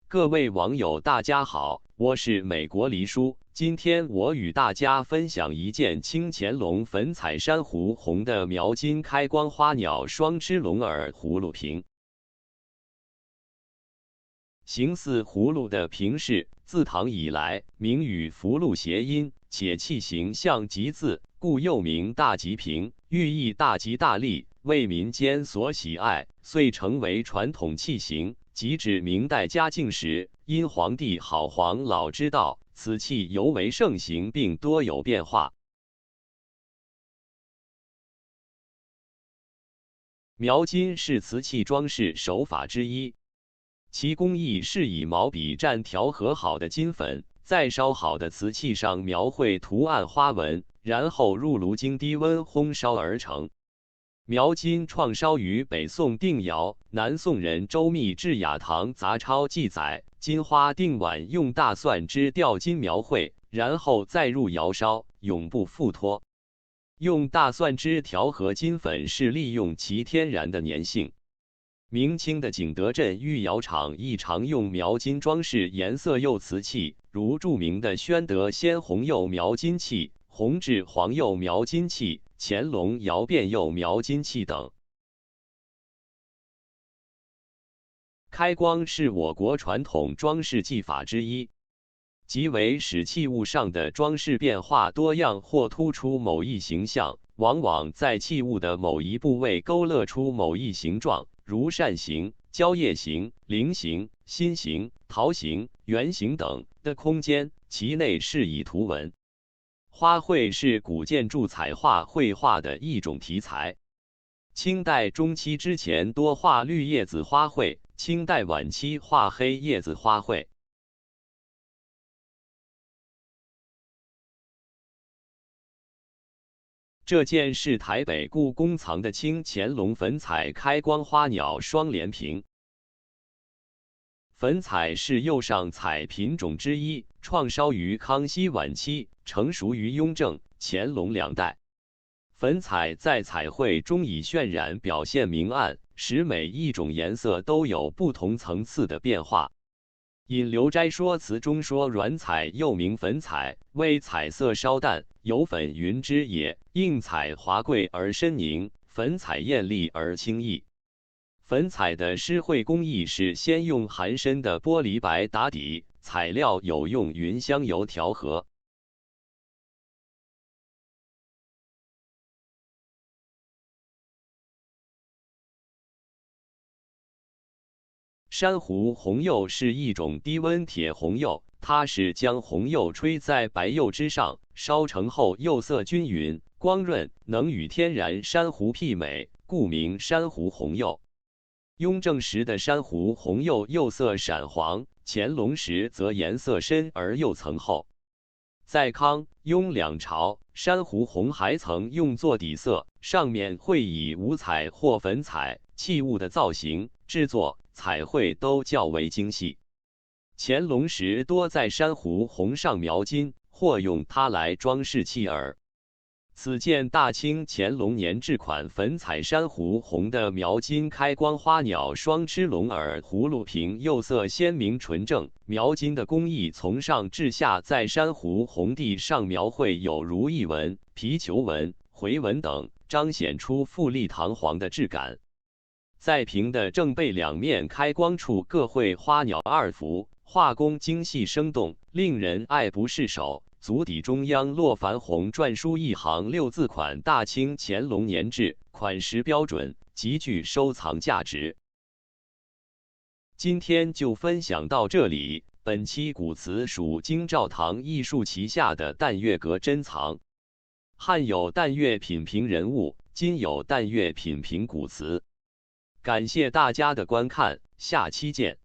各位网友，大家好，我是美国黎叔。今天我与大家分享一件清乾隆粉彩珊瑚红的描金开光花鸟双吃龙耳葫芦瓶。形似葫芦的瓶是自唐以来名与福禄谐音，且器形像吉字，故又名大吉瓶，寓意大吉大利，为民间所喜爱，遂成为传统器形。即指明代嘉靖时，因皇帝好黄老之道，此器尤为盛行，并多有变化。描金是瓷器装饰手法之一，其工艺是以毛笔蘸调和好的金粉，在烧好的瓷器上描绘图案花纹，然后入炉经低温烘烧而成。描金创烧于北宋定窑，南宋人周密《制雅堂杂抄》记载，金花定碗用大蒜汁吊金描绘，然后再入窑烧，永不复脱。用大蒜汁调和金粉是利用其天然的粘性。明清的景德镇御窑厂亦常用描金装饰颜色釉瓷器，如著名的宣德鲜红釉描金器、弘治黄釉描金器、乾隆窑变釉描金器等。开光是我国传统装饰技法之一，即为使器物上的装饰变化多样或突出某一形象，往往在器物的某一部位勾勒出某一形状，如扇形、蕉叶形、菱形、心形、桃形、圆形等的空间，其内是以图文。花卉是古建筑彩画绘画的一种题材。清代中期之前多画绿叶子花卉，清代晚期画黑叶子花卉。这件是台北故宫藏的清乾隆粉彩开光花鸟双联瓶。粉彩是釉上彩品种之一，创烧于康熙晚期，成熟于雍正、乾隆两代。粉彩在彩绘中以渲染表现明暗，使每一种颜色都有不同层次的变化。引流斋说辞中说，软彩又名粉彩，为彩色稍淡，有粉云之也。硬彩华贵而深凝，粉彩艳丽而轻逸。粉彩的施绘工艺是先用含深的玻璃白打底，材料有用云香油调和。珊瑚红釉是一种低温铁红釉，它是将红釉吹在白釉之上，烧成后釉色均匀、光润，能与天然珊瑚媲美，故名珊瑚红釉。雍正时的珊瑚红釉釉色闪黄，乾隆时则颜色深而釉层厚。在康、雍两朝，珊瑚红还曾用作底色，上面会以五彩或粉彩，器物的造型、制作、彩绘都较为精细。乾隆时多在珊瑚红上描金，或用它来装饰器耳。此件大清乾隆年制款粉彩珊瑚红的描金开光花鸟双吃龙耳葫芦瓶，釉色鲜明纯正，描金的工艺从上至下在珊瑚红地上描绘有如意纹、皮球纹、回纹等，彰显出富丽堂皇的质感。在瓶的正背两面开光处各绘花鸟2幅，画工精细生动，令人爱不释手。足底中央落矾红篆书一行6字款大清乾隆年制，款式标准，极具收藏价值。今天就分享到这里。本期古瓷属京兆堂艺术旗下的淡月阁珍藏，汉有淡月品评人物，今有淡月品评古瓷。感谢大家的观看，下期见。